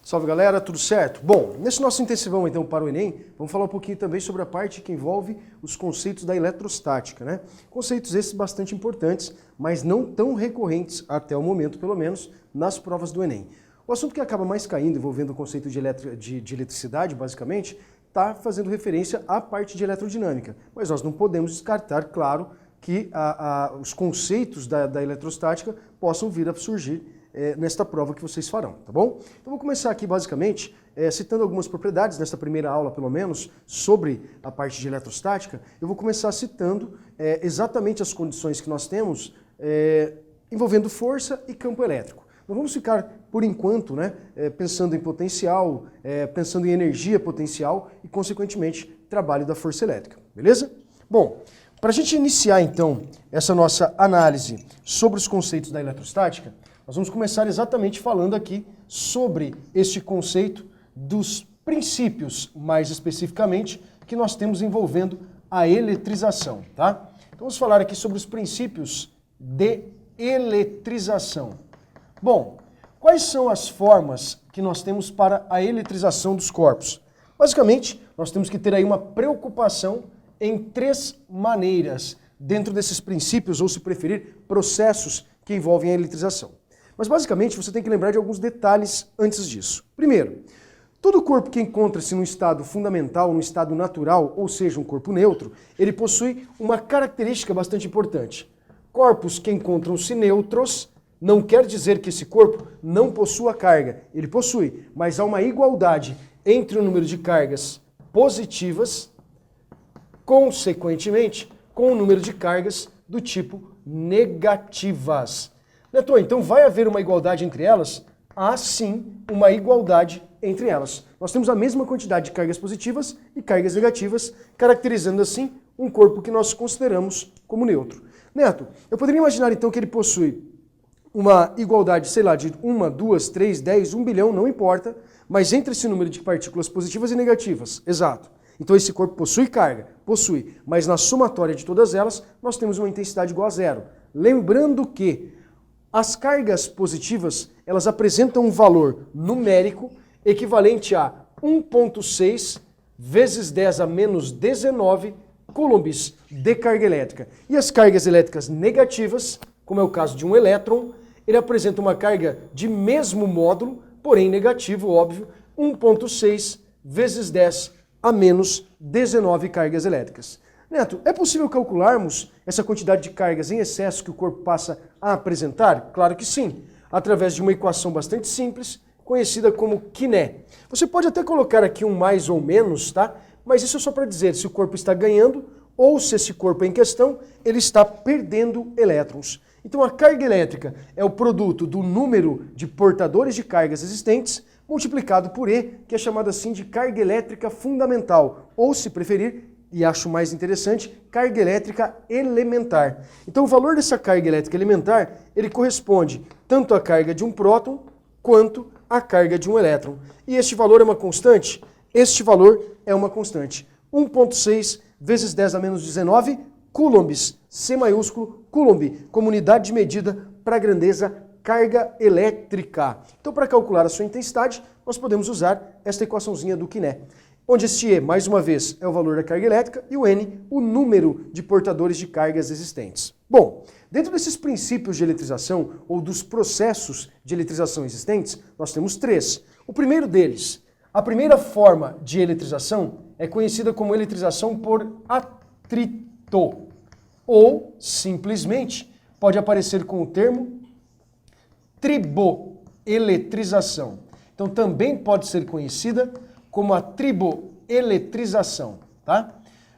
Salve galera, tudo certo? Bom, nesse nosso intensivão então para o Enem, vamos falar um pouquinho também sobre a parte que envolve os conceitos da eletrostática, né? Conceitos esses bastante importantes, mas não tão recorrentes até o momento, pelo menos, nas provas do Enem. O assunto que acaba mais caindo, envolvendo o conceito de eletricidade, basicamente, está fazendo referência à parte de eletrodinâmica. Mas nós não podemos descartar, claro, que os conceitos da eletrostática possam vir a surgir nesta prova que vocês farão, tá bom? Então vou começar aqui basicamente citando algumas propriedades, nesta primeira aula pelo menos, sobre a parte de eletrostática. Eu vou começar citando exatamente as condições que nós temos envolvendo força e campo elétrico. Não vamos ficar, por enquanto, pensando em potencial, pensando em energia potencial e, consequentemente, trabalho da força elétrica, beleza? Bom, para a gente iniciar então essa nossa análise sobre os conceitos da eletrostática, nós vamos começar exatamente falando aqui sobre este conceito dos princípios, mais especificamente, que nós temos envolvendo a eletrização, tá? Então vamos falar aqui sobre os princípios de eletrização. Bom, quais são as formas que nós temos para a eletrização dos corpos? Basicamente, nós temos que ter aí uma preocupação em três maneiras dentro desses princípios, ou se preferir, processos que envolvem a eletrização. Mas basicamente você tem que lembrar de alguns detalhes antes disso. Primeiro, todo corpo que encontra-se num estado fundamental, num estado natural, ou seja, um corpo neutro, ele possui uma característica bastante importante. Corpos que encontram-se neutros não quer dizer que esse corpo não possua carga. Ele possui, mas há uma igualdade entre o número de cargas positivas, consequentemente, com o número de cargas do tipo negativas. Neto, então vai haver uma igualdade entre elas? Há sim uma igualdade entre elas. Nós temos a mesma quantidade de cargas positivas e cargas negativas, caracterizando assim um corpo que nós consideramos como neutro. Neto, eu poderia imaginar então que ele possui uma igualdade, sei lá, de 1, 2, 3, 10, 1 bilhão, não importa, mas entre esse número de partículas positivas e negativas. Exato. Então esse corpo possui carga? Possui, mas na somatória de todas elas, nós temos uma intensidade igual a zero. Lembrando que as cargas positivas, elas apresentam um valor numérico equivalente a 1,6 vezes 10 a menos 19 coulombs de carga elétrica. E as cargas elétricas negativas, como é o caso de um elétron, ele apresenta uma carga de mesmo módulo, porém negativo, óbvio, 1,6 vezes 10 a menos 19 cargas elétricas. Neto, é possível calcularmos essa quantidade de cargas em excesso que o corpo passa a apresentar? Claro que sim, através de uma equação bastante simples, conhecida como Kiné. Você pode até colocar aqui um mais ou menos, tá? Mas isso é só para dizer se o corpo está ganhando ou se esse corpo em questão ele está perdendo elétrons. Então a carga elétrica é o produto do número de portadores de cargas existentes multiplicado por E, que é chamado assim de carga elétrica fundamental, ou se preferir, e acho mais interessante, carga elétrica elementar. Então o valor dessa carga elétrica elementar, ele corresponde tanto à carga de um próton quanto à carga de um elétron. E este valor é uma constante? Este valor é uma constante. 1,6 vezes 10 a menos 19 coulombs, C maiúsculo, coulomb, como unidade de medida para a grandeza carga elétrica. Então para calcular a sua intensidade, nós podemos usar esta equaçãozinha do Kiné, onde este E, mais uma vez, é o valor da carga elétrica e o N, o número de portadores de cargas existentes. Bom, dentro desses princípios de eletrização, ou dos processos de eletrização existentes, nós temos três. O primeiro deles, a primeira forma de eletrização é conhecida como eletrização por atrito, ou, simplesmente, pode aparecer com o termo triboeletrização. Então também pode ser conhecida como a triboeletrização, tá?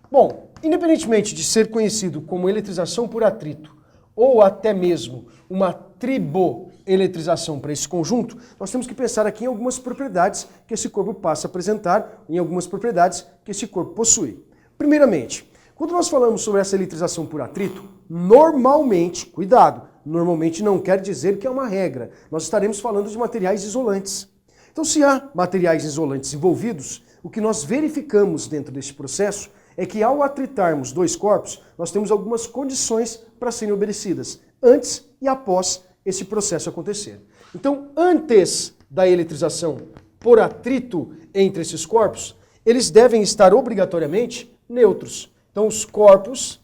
Bom, independentemente de ser conhecido como eletrização por atrito ou até mesmo uma triboeletrização para esse conjunto, nós temos que pensar aqui em algumas propriedades que esse corpo passa a apresentar, em algumas propriedades que esse corpo possui. Primeiramente, quando nós falamos sobre essa eletrização por atrito, normalmente, cuidado, normalmente não quer dizer que é uma regra, nós estaremos falando de materiais isolantes. Então, se há materiais isolantes envolvidos, o que nós verificamos dentro deste processo é que ao atritarmos dois corpos, nós temos algumas condições para serem obedecidas, antes e após esse processo acontecer. Então, antes da eletrização por atrito entre esses corpos, eles devem estar obrigatoriamente neutros. Então, os corpos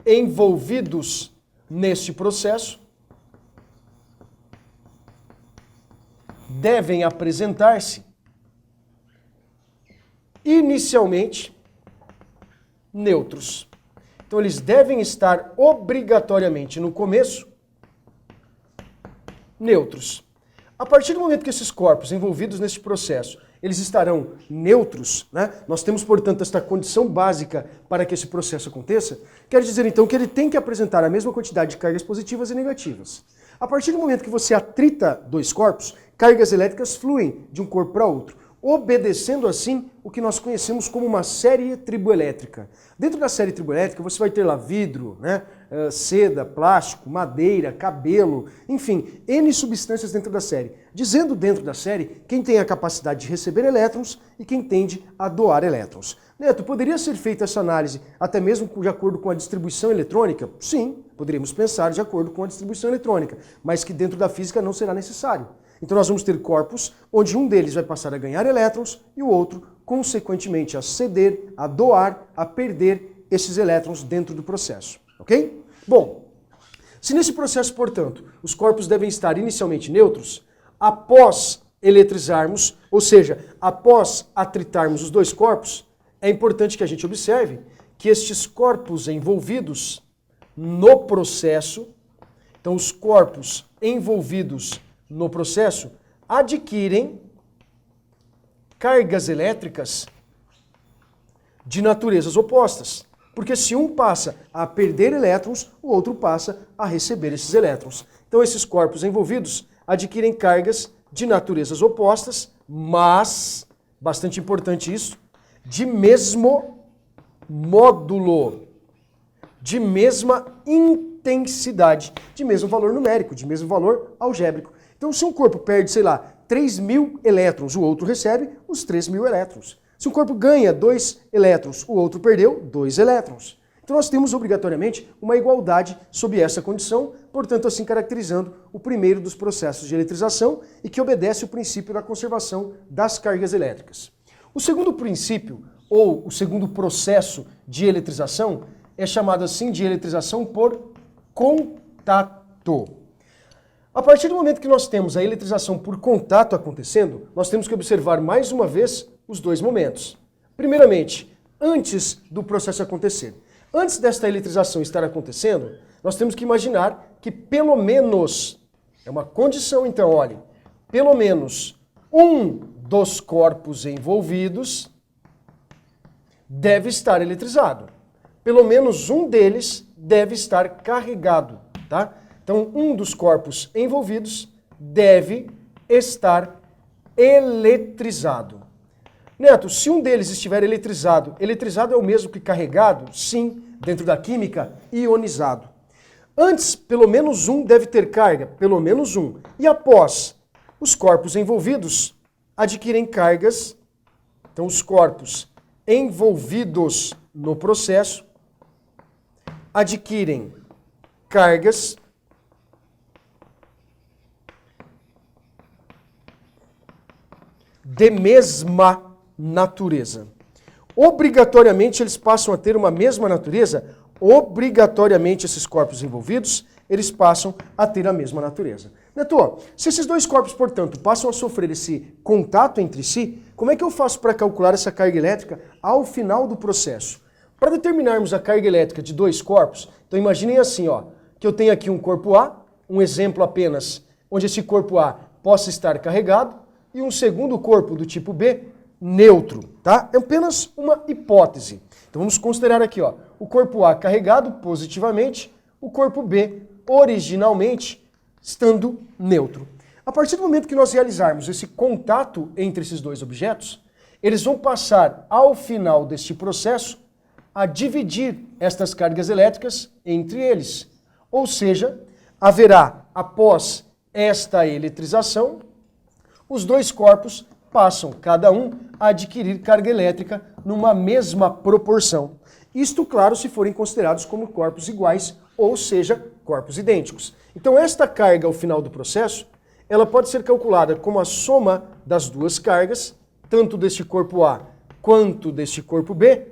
envolvidos neste processo devem apresentar-se inicialmente neutros. Então, eles devem estar obrigatoriamente no começo neutros. A partir do momento que esses corpos envolvidos neste processo, eles estarão neutros, né? Nós temos, portanto, esta condição básica para que esse processo aconteça, quer dizer, então, que ele tem que apresentar a mesma quantidade de cargas positivas e negativas. A partir do momento que você atrita dois corpos, cargas elétricas fluem de um corpo para outro, obedecendo assim o que nós conhecemos como uma série triboelétrica. Dentro da série triboelétrica você vai ter lá vidro, né, seda, plástico, madeira, cabelo, enfim, N substâncias dentro da série. Dizendo dentro da série quem tem a capacidade de receber elétrons e quem tende a doar elétrons. Neto, poderia ser feita essa análise até mesmo de acordo com a distribuição eletrônica? Sim, poderíamos pensar de acordo com a distribuição eletrônica, mas que dentro da física não será necessário. Então nós vamos ter corpos onde um deles vai passar a ganhar elétrons e o outro, consequentemente, a ceder, a doar, a perder esses elétrons dentro do processo. Ok? Bom, se nesse processo, portanto, os corpos devem estar inicialmente neutros, após eletrizarmos, ou seja, após atritarmos os dois corpos, é importante que a gente observe que estes corpos envolvidos no processo, então os corpos envolvidos no processo, adquirem cargas elétricas de naturezas opostas. Porque se um passa a perder elétrons, o outro passa a receber esses elétrons. Então esses corpos envolvidos adquirem cargas de naturezas opostas, mas, bastante importante isso, de mesmo módulo, de mesma intensidade, de mesmo valor numérico, de mesmo valor algébrico. Então, se um corpo perde, sei lá, 3.000 elétrons, o outro recebe os 3.000 elétrons. Se um corpo ganha 2 elétrons, o outro perdeu 2 elétrons. Então, nós temos obrigatoriamente uma igualdade sob essa condição, portanto, assim caracterizando o primeiro dos processos de eletrização e que obedece o princípio da conservação das cargas elétricas. O segundo princípio, ou o segundo processo de eletrização, é chamado assim de eletrização por contato. A partir do momento que nós temos a eletrização por contato acontecendo, nós temos que observar mais uma vez os dois momentos. Primeiramente, antes do processo acontecer. Antes desta eletrização estar acontecendo, nós temos que imaginar que pelo menos, é uma condição então, olhem, pelo menos um dos corpos envolvidos deve estar eletrizado. Pelo menos um deles deve estar carregado, tá? Então, um dos corpos envolvidos deve estar eletrizado. Neto, se um deles estiver eletrizado, eletrizado é o mesmo que carregado? Sim, dentro da química, ionizado. Antes, pelo menos um deve ter carga, pelo menos um. E após, os corpos envolvidos adquirem cargas, então os corpos envolvidos no processo adquirem cargas de mesma natureza. Obrigatoriamente eles passam a ter uma mesma natureza, obrigatoriamente esses corpos envolvidos, eles passam a ter a mesma natureza. Neto, se esses dois corpos, portanto, passam a sofrer esse contato entre si, como é que eu faço para calcular essa carga elétrica ao final do processo? Para determinarmos a carga elétrica de dois corpos, então imaginem assim, ó, que eu tenho aqui um corpo A, um exemplo apenas, onde esse corpo A possa estar carregado, e um segundo corpo do tipo B, neutro, tá? É apenas uma hipótese. Então vamos considerar aqui, ó, o corpo A carregado positivamente, o corpo B originalmente estando neutro. A partir do momento que nós realizarmos esse contato entre esses dois objetos, eles vão passar, ao final deste processo, a dividir estas cargas elétricas entre eles. Ou seja, haverá, após esta eletrização, os dois corpos passam, cada um, a adquirir carga elétrica numa mesma proporção. Isto, claro, se forem considerados como corpos iguais, ou seja, corpos idênticos. Então, esta carga ao final do processo, ela pode ser calculada como a soma das duas cargas, tanto deste corpo A quanto deste corpo B,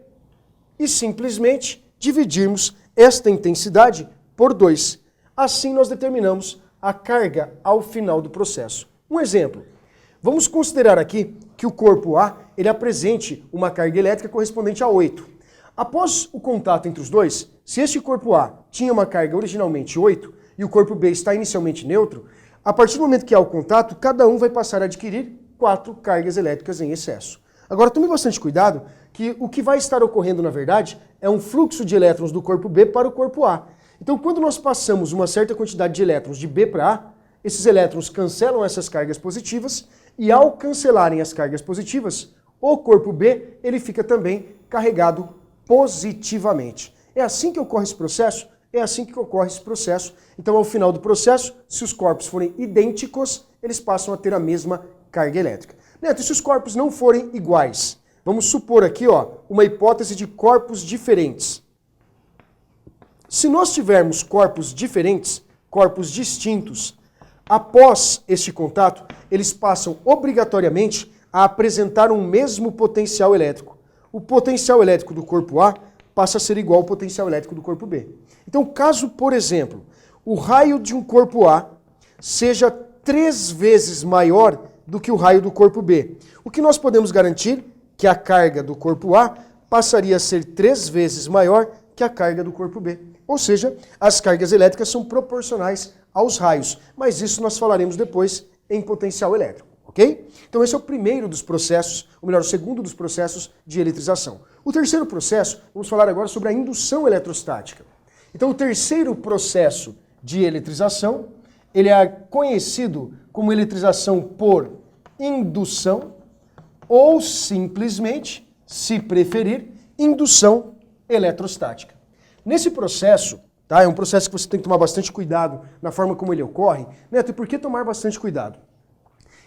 e simplesmente dividirmos esta intensidade por 2. Assim, nós determinamos a carga ao final do processo. Um exemplo. Vamos considerar aqui que o corpo A ele apresente uma carga elétrica correspondente a 8. Após o contato entre os dois, se este corpo A tinha uma carga originalmente 8 e o corpo B está inicialmente neutro, a partir do momento que há o contato, cada um vai passar a adquirir 4 cargas elétricas em excesso. Agora tome bastante cuidado que o que vai estar ocorrendo na verdade é um fluxo de elétrons do corpo B para o corpo A. Então quando nós passamos uma certa quantidade de elétrons de B para A, esses elétrons cancelam essas cargas positivas e ao cancelarem as cargas positivas, o corpo B ele fica também carregado positivamente. É assim que ocorre esse processo? É assim que ocorre esse processo. Então, ao final do processo, se os corpos forem idênticos, eles passam a ter a mesma carga elétrica. Neto, e se os corpos não forem iguais? Vamos supor aqui, uma hipótese de corpos diferentes. Se nós tivermos corpos diferentes, corpos distintos, após este contato, eles passam obrigatoriamente a apresentar um mesmo potencial elétrico. O potencial elétrico do corpo A passa a ser igual ao potencial elétrico do corpo B. Então, caso, por exemplo, o raio de um corpo A seja 3 vezes maior do que o raio do corpo B, o que nós podemos garantir? Que a carga do corpo A passaria a ser 3 vezes maior que a carga do corpo B. Ou seja, as cargas elétricas são proporcionais aos raios, mas isso nós falaremos depois em potencial elétrico, ok? Então esse é o primeiro dos processos, ou melhor, o segundo dos processos de eletrização. O terceiro processo, vamos falar agora sobre a indução eletrostática. Então o terceiro processo de eletrização, ele é conhecido como eletrização por indução ou simplesmente, se preferir, indução eletrostática. Nesse processo, tá, é um processo que você tem que tomar bastante cuidado na forma como ele ocorre. Neto, e por que tomar bastante cuidado?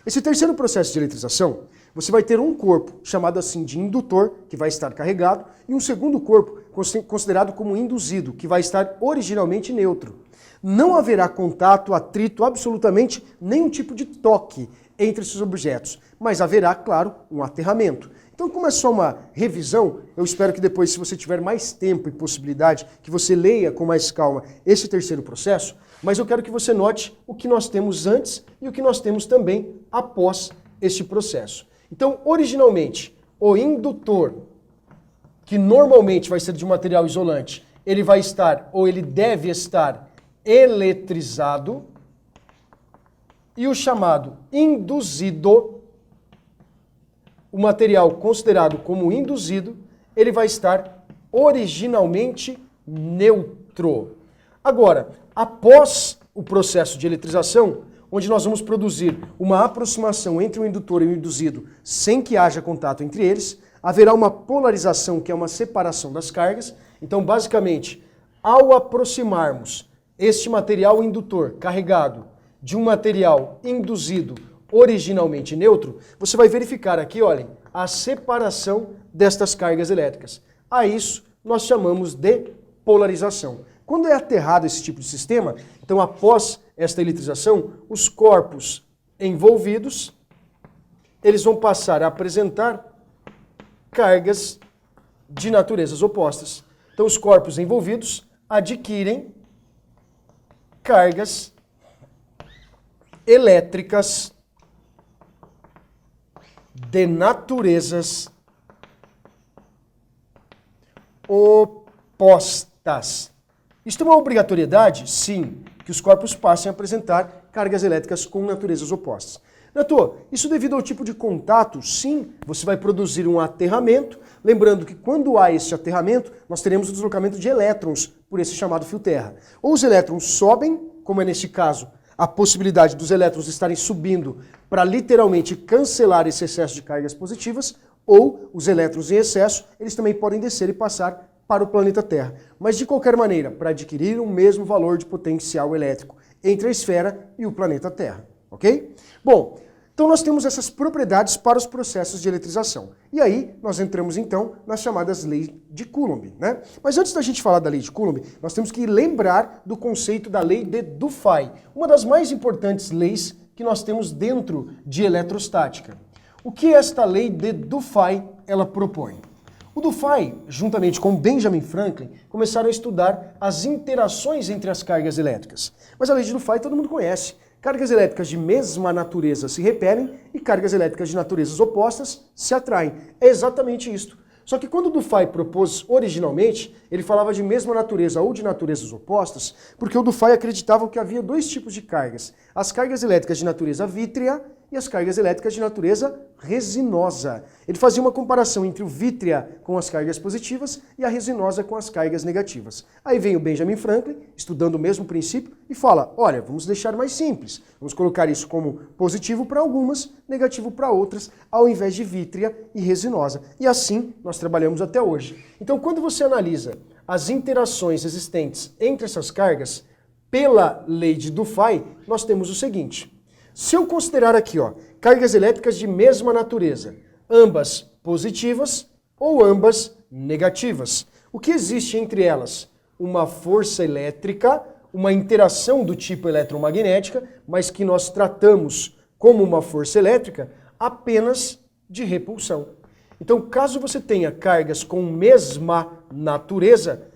Esse terceiro processo de eletrização, você vai ter um corpo chamado assim de indutor, que vai estar carregado, e um segundo corpo considerado como induzido, que vai estar originalmente neutro. Não haverá contato, atrito, absolutamente nenhum tipo de toque entre esses objetos, mas haverá, claro, um aterramento. Então, como é só uma revisão, eu espero que depois, se você tiver mais tempo e possibilidade, que você leia com mais calma esse terceiro processo, mas eu quero que você note o que nós temos antes e o que nós temos também após este processo. Então, originalmente, o indutor, que normalmente vai ser de um material isolante, ele vai estar, ou ele deve estar, eletrizado, e o chamado induzido, o material considerado como induzido, ele vai estar originalmente neutro. Agora, após o processo de eletrização, onde nós vamos produzir uma aproximação entre o indutor e o induzido sem que haja contato entre eles, haverá uma polarização, que é uma separação das cargas. Então, basicamente, ao aproximarmos este material indutor carregado de um material induzido originalmente neutro, você vai verificar aqui, olhem, a separação destas cargas elétricas. A isso nós chamamos de polarização. Quando é aterrado esse tipo de sistema, então após esta eletrização, os corpos envolvidos, eles vão passar a apresentar cargas de naturezas opostas. Então os corpos envolvidos adquirem cargas elétricas de naturezas opostas. Isto é uma obrigatoriedade? Sim, que os corpos passem a apresentar cargas elétricas com naturezas opostas. Neto, isso devido ao tipo de contato? Sim, você vai produzir um aterramento. Lembrando que quando há esse aterramento, nós teremos o deslocamento de elétrons por esse chamado fio terra. Ou os elétrons sobem, como é nesse caso, a possibilidade dos elétrons estarem subindo para literalmente cancelar esse excesso de cargas positivas, ou os elétrons em excesso, eles também podem descer e passar para o planeta Terra. Mas de qualquer maneira, para adquirir o mesmo valor de potencial elétrico entre a esfera e o planeta Terra, ok? Bom, Então nós temos essas propriedades para os processos de eletrização. E aí nós entramos então nas chamadas leis de Coulomb, né? Mas antes da gente falar da lei de Coulomb, nós temos que lembrar do conceito da lei de Dufay, uma das mais importantes leis que nós temos dentro de eletrostática. O que esta lei de Dufay ela propõe? O Dufay, juntamente com Benjamin Franklin, começaram a estudar as interações entre as cargas elétricas. Mas a lei de Dufay todo mundo conhece. Cargas elétricas de mesma natureza se repelem e cargas elétricas de naturezas opostas se atraem. É exatamente isto. Só que quando o Dufay propôs originalmente, ele falava de mesma natureza ou de naturezas opostas, porque o Dufay acreditava que havia dois tipos de cargas. As cargas elétricas de natureza vítrea e as cargas elétricas de natureza resinosa. Ele fazia uma comparação entre o vítrea com as cargas positivas e a resinosa com as cargas negativas. Aí vem o Benjamin Franklin, estudando o mesmo princípio, e fala, olha, vamos deixar mais simples. Vamos colocar isso como positivo para algumas, negativo para outras, ao invés de vítrea e resinosa. E assim nós trabalhamos até hoje. Então, quando você analisa as interações existentes entre essas cargas, pela lei de Dufay, nós temos o seguinte. Se eu considerar aqui, ó, cargas elétricas de mesma natureza, ambas positivas ou ambas negativas, o que existe entre elas? Uma força elétrica, uma interação do tipo eletromagnética, mas que nós tratamos como uma força elétrica apenas de repulsão. Então, caso você tenha cargas com mesma natureza,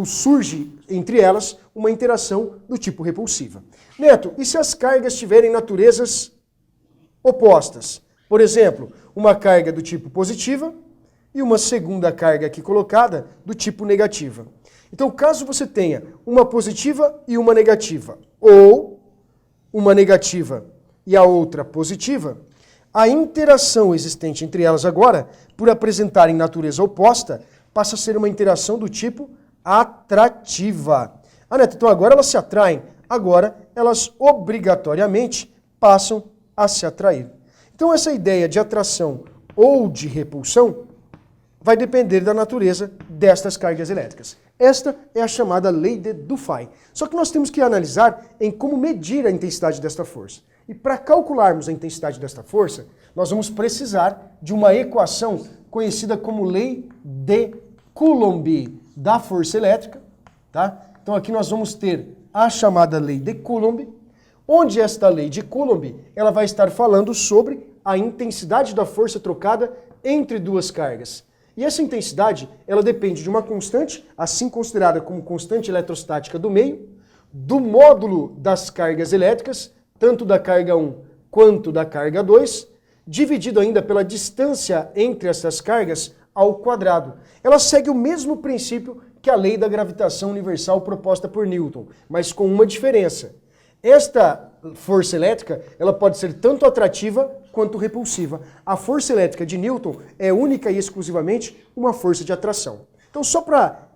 surge entre elas uma interação do tipo repulsiva. Neto, e se as cargas tiverem naturezas opostas? Por exemplo, uma carga do tipo positiva e uma segunda carga aqui colocada do tipo negativa. Então, caso você tenha uma positiva e uma negativa, ou uma negativa e a outra positiva, a interação existente entre elas agora, por apresentarem natureza oposta, passa a ser uma interação do tipo atrativa. Ah, Neto, então agora elas se atraem, agora elas obrigatoriamente passam a se atrair. Então essa ideia de atração ou de repulsão vai depender da natureza destas cargas elétricas. Esta é a chamada lei de Dufay. Só que nós temos que analisar em como medir a intensidade desta força. E para calcularmos a intensidade desta força, nós vamos precisar de uma equação conhecida como lei de Coulomb da força elétrica, tá? Então aqui nós vamos ter a chamada lei de Coulomb, onde esta lei de Coulomb ela vai estar falando sobre a intensidade da força trocada entre duas cargas. E essa intensidade ela depende de uma constante, assim considerada como constante eletrostática do meio, do módulo das cargas elétricas, tanto da carga 1 quanto da carga 2, dividido ainda pela distância entre essas cargas ao quadrado. Ela segue o mesmo princípio que a lei da gravitação universal proposta por Newton, mas com uma diferença. Esta força elétrica ela pode ser tanto atrativa quanto repulsiva. A força elétrica de Newton é única e exclusivamente uma força de atração. Então, só para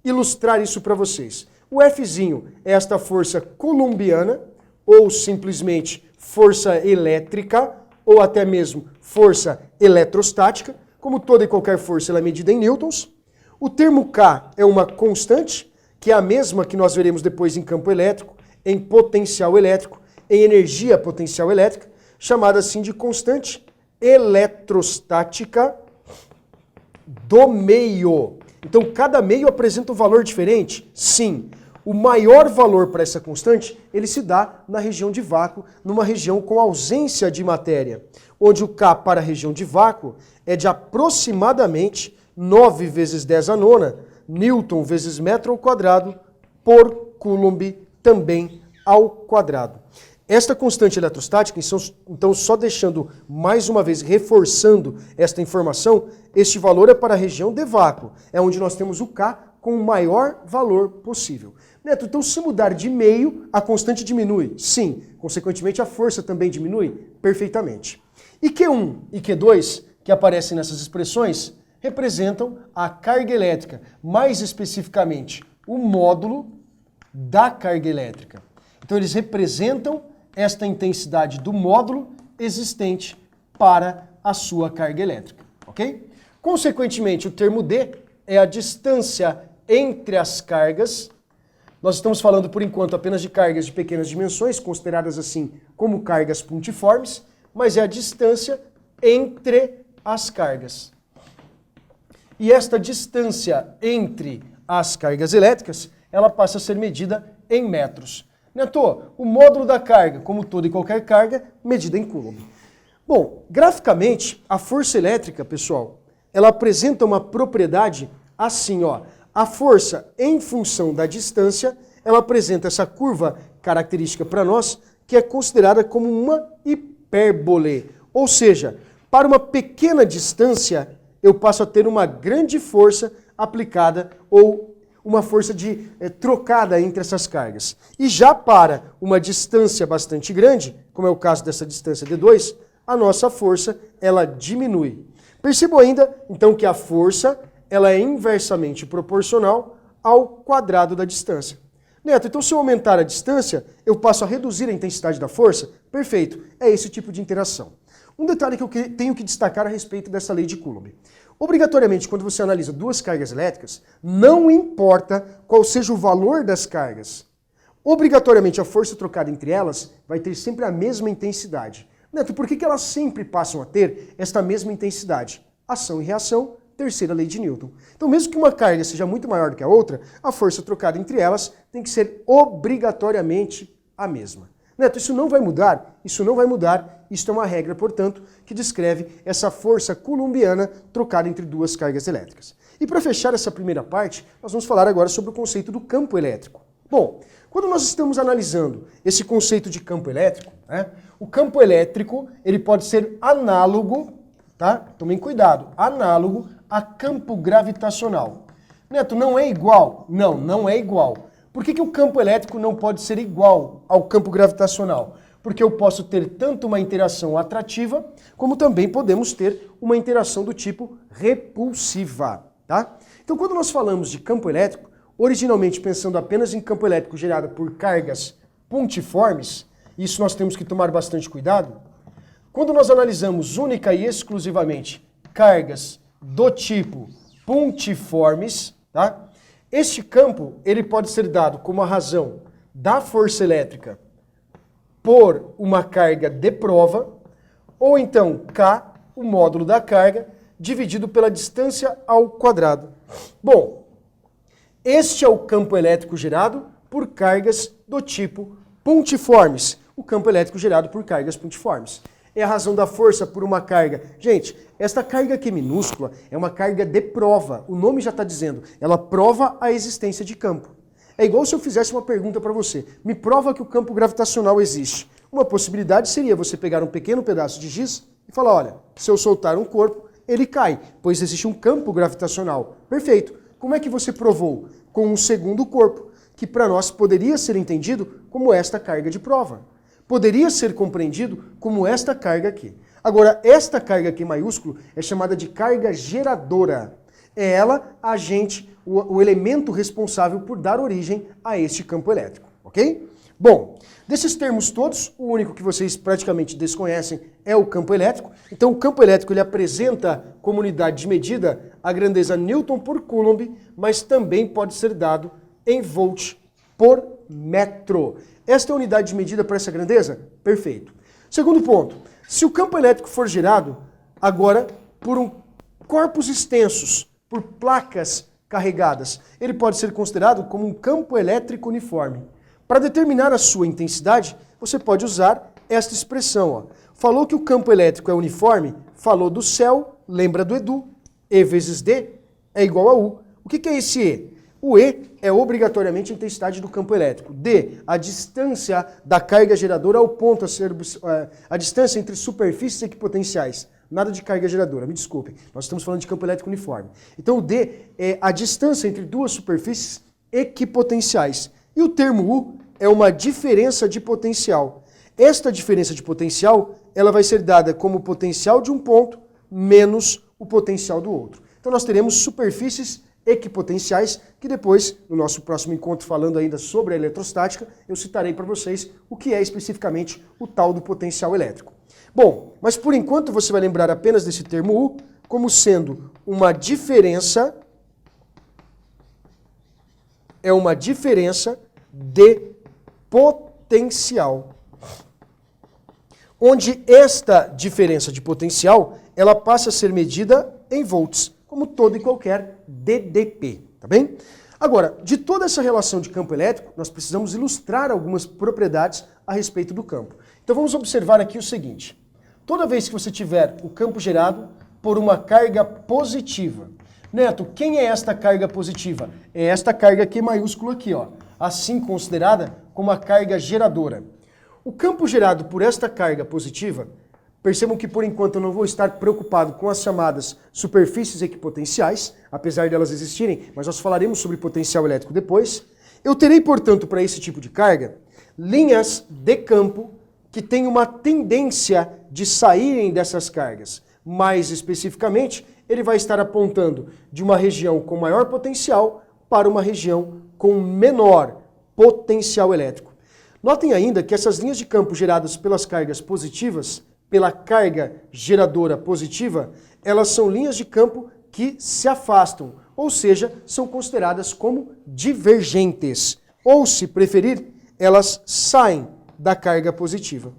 ilustrar isso para vocês, o Fzinho é esta força coulombiana, ou simplesmente força elétrica, ou até mesmo força eletrostática. Como toda e qualquer força, ela é medida em newtons. O termo K é uma constante, que é a mesma que nós veremos depois em campo elétrico, em potencial elétrico, em energia potencial elétrica, chamada assim de constante eletrostática do meio. Então, cada meio apresenta um valor diferente? Sim. O maior valor para essa constante, ele se dá na região de vácuo, numa região com ausência de matéria, onde o K para a região de vácuo é de aproximadamente 9 vezes 10 a nona, Newton vezes metro ao quadrado, por Coulomb também ao quadrado. Esta constante eletrostática, então só deixando mais uma vez, reforçando esta informação, este valor é para a região de vácuo, é onde nós temos o K com o maior valor possível. Neto, então se mudar de meio, a constante diminui? Sim. Consequentemente, a força também diminui? Perfeitamente. E Q1 e Q2, que aparecem nessas expressões, representam a carga elétrica, mais especificamente o módulo da carga elétrica. Então eles representam esta intensidade do módulo existente para a sua carga elétrica, ok? Consequentemente, o termo D é a distância entre as cargas Nós estamos falando, por enquanto, apenas de cargas de pequenas dimensões, consideradas assim como cargas pontiformes, mas é a distância entre as cargas. E esta distância entre as cargas elétricas, ela passa a ser medida em metros. Neto, o módulo da carga, como toda e qualquer carga, medida em coulomb. Bom, graficamente, a força elétrica, pessoal, ela apresenta uma propriedade assim, ó. A força em função da distância, ela apresenta essa curva característica para nós, que é considerada como uma hipérbole. Ou seja, para uma pequena distância, eu passo a ter uma grande força aplicada ou uma força trocada entre essas cargas. E já para uma distância bastante grande, como é o caso dessa distância D2, a nossa força ela diminui. Percebo ainda, então, que a força ela é inversamente proporcional ao quadrado da distância. Neto, então se eu aumentar a distância, eu passo a reduzir a intensidade da força? Perfeito, é esse tipo de interação. Um detalhe que eu tenho que destacar a respeito dessa lei de Coulomb. Obrigatoriamente, quando você analisa duas cargas elétricas, não importa qual seja o valor das cargas. Obrigatoriamente, a força trocada entre elas vai ter sempre a mesma intensidade. Neto, por que elas sempre passam a ter esta mesma intensidade? Ação e reação, terceira lei de Newton. Então, mesmo que uma carga seja muito maior do que a outra, a força trocada entre elas tem que ser obrigatoriamente a mesma. Neto, isso não vai mudar? Isso não vai mudar. Isto é uma regra, portanto, que descreve essa força coulombiana trocada entre duas cargas elétricas. E para fechar essa primeira parte, nós vamos falar agora sobre o conceito do campo elétrico. Bom, quando nós estamos analisando esse conceito de campo elétrico, o campo elétrico ele pode ser análogo, tá? Tomem cuidado, análogo a campo gravitacional. Neto, não é igual? Não, não é igual. Por que o campo elétrico não pode ser igual ao campo gravitacional? Porque eu posso ter tanto uma interação atrativa, como também podemos ter uma interação do tipo repulsiva, tá? Então, quando nós falamos de campo elétrico, originalmente pensando apenas em campo elétrico gerado por cargas pontiformes, isso nós temos que tomar bastante cuidado. Quando nós analisamos única e exclusivamente cargas do tipo pontiformes, tá? Este campo ele pode ser dado como a razão da força elétrica por uma carga de prova, ou então K, o módulo da carga, dividido pela distância ao quadrado. Bom, este é o campo elétrico gerado por cargas do tipo pontiformes. O campo elétrico gerado por cargas pontiformes. É a razão da força por uma carga. Gente, esta carga aqui minúscula é uma carga de prova. O nome já está dizendo. Ela prova a existência de campo. É igual se eu fizesse uma pergunta para você. Me prova que o campo gravitacional existe. Uma possibilidade seria você pegar um pequeno pedaço de giz e falar, olha, se eu soltar um corpo, ele cai, pois existe um campo gravitacional. Perfeito. Como é que você provou? Com um segundo corpo, que para nós poderia ser entendido como esta carga de prova. Poderia ser compreendido como esta carga aqui. Agora, esta carga aqui maiúsculo é chamada de carga geradora. É ela, o elemento responsável por dar origem a este campo elétrico, ok? Bom, desses termos todos, o único que vocês praticamente desconhecem é o campo elétrico. Então, o campo elétrico ele apresenta como unidade de medida a grandeza Newton por Coulomb, mas também pode ser dado em volt por metro. Esta é a unidade de medida para essa grandeza? Perfeito. Segundo ponto, se o campo elétrico for gerado agora por corpos extensos, por placas carregadas, ele pode ser considerado como um campo elétrico uniforme. Para determinar a sua intensidade, você pode usar esta expressão. Ó. Falou que o campo elétrico é uniforme, falou do céu, lembra do Edu, E vezes D é igual a U. O que é esse E? O E é obrigatoriamente a intensidade do campo elétrico. D, a distância da carga geradora ao ponto a ser a distância entre superfícies equipotenciais. Nada de carga geradora, me desculpem. Nós estamos falando de campo elétrico uniforme. Então o D é a distância entre duas superfícies equipotenciais. E o termo U é uma diferença de potencial. Esta diferença de potencial, ela vai ser dada como o potencial de um ponto menos o potencial do outro. Então nós teremos superfícies equipotenciais, que depois, no nosso próximo encontro, falando ainda sobre a eletrostática, eu citarei para vocês o que é especificamente o tal do potencial elétrico. Bom, mas por enquanto você vai lembrar apenas desse termo U como sendo uma diferença, de potencial, onde esta diferença de potencial, ela passa a ser medida em volts, como todo e qualquer DDP, tá bem? Agora, de toda essa relação de campo elétrico, nós precisamos ilustrar algumas propriedades a respeito do campo. Então vamos observar aqui o seguinte: toda vez que você tiver o campo gerado por uma carga positiva, Neto, quem é esta carga positiva? É esta carga Q maiúscula aqui, ó, assim considerada como a carga geradora. O campo gerado por esta carga positiva, percebam que por enquanto eu não vou estar preocupado com as chamadas superfícies equipotenciais, apesar de elas existirem, mas nós falaremos sobre potencial elétrico depois. Eu terei, portanto, para esse tipo de carga, linhas de campo que têm uma tendência de saírem dessas cargas. Mais especificamente, ele vai estar apontando de uma região com maior potencial para uma região com menor potencial elétrico. Notem ainda que essas linhas de campo geradas pelas cargas positivas, pela carga geradora positiva, elas são linhas de campo que se afastam, ou seja, são consideradas como divergentes. Ou, se preferir, elas saem da carga positiva.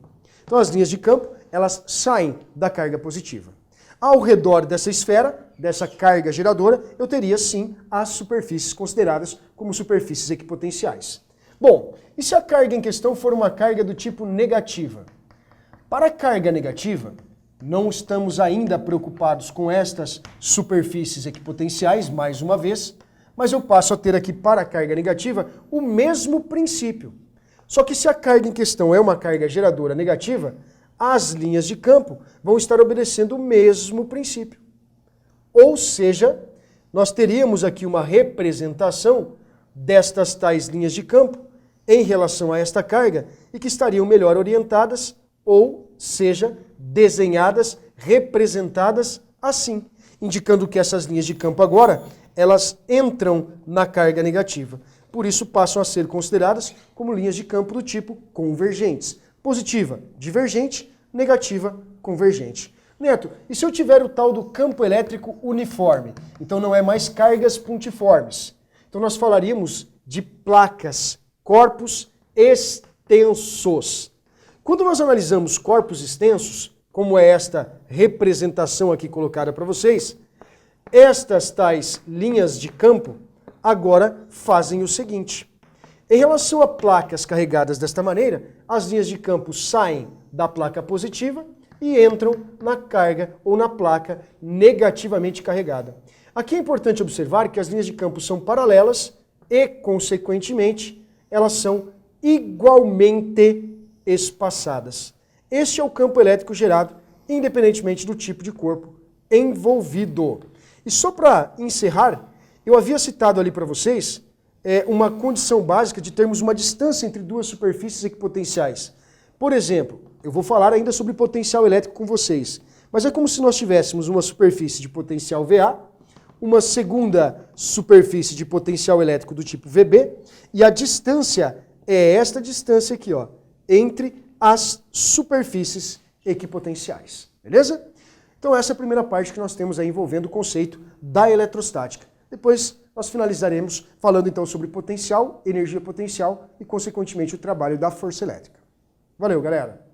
Então as linhas de campo, elas saem da carga positiva. Ao redor dessa esfera, dessa carga geradora, eu teria sim as superfícies consideradas como superfícies equipotenciais. Bom, e se a carga em questão for uma carga do tipo negativa? Para a carga negativa, não estamos ainda preocupados com estas superfícies equipotenciais, mais uma vez, mas eu passo a ter aqui para a carga negativa o mesmo princípio. Só que se a carga em questão é uma carga geradora negativa, as linhas de campo vão estar obedecendo o mesmo princípio. Ou seja, nós teríamos aqui uma representação destas tais linhas de campo em relação a esta carga e que estariam melhor orientadas, ou seja, desenhadas, representadas assim, indicando que essas linhas de campo agora, elas entram na carga negativa. Por isso passam a ser consideradas como linhas de campo do tipo convergentes. Positiva, divergente, negativa, convergente. Neto, e se eu tiver o tal do campo elétrico uniforme? Então não é mais cargas pontiformes. Então nós falaríamos de placas, corpos extensos. Quando nós analisamos corpos extensos, como é esta representação aqui colocada para vocês, estas tais linhas de campo agora fazem o seguinte. Em relação a placas carregadas desta maneira, as linhas de campo saem da placa positiva e entram na carga ou na placa negativamente carregada. Aqui é importante observar que as linhas de campo são paralelas e, consequentemente, elas são igualmente espaçadas. Este é o campo elétrico gerado, independentemente do tipo de corpo envolvido. E só para encerrar, eu havia citado ali para vocês uma condição básica de termos uma distância entre duas superfícies equipotenciais. Por exemplo, eu vou falar ainda sobre potencial elétrico com vocês, mas é como se nós tivéssemos uma superfície de potencial VA, uma segunda superfície de potencial elétrico do tipo VB, e a distância é esta distância aqui, ó, entre as superfícies equipotenciais. Beleza? Então essa é a primeira parte que nós temos aí envolvendo o conceito da eletrostática. Depois nós finalizaremos falando então sobre potencial, energia potencial e, consequentemente, o trabalho da força elétrica. Valeu, galera!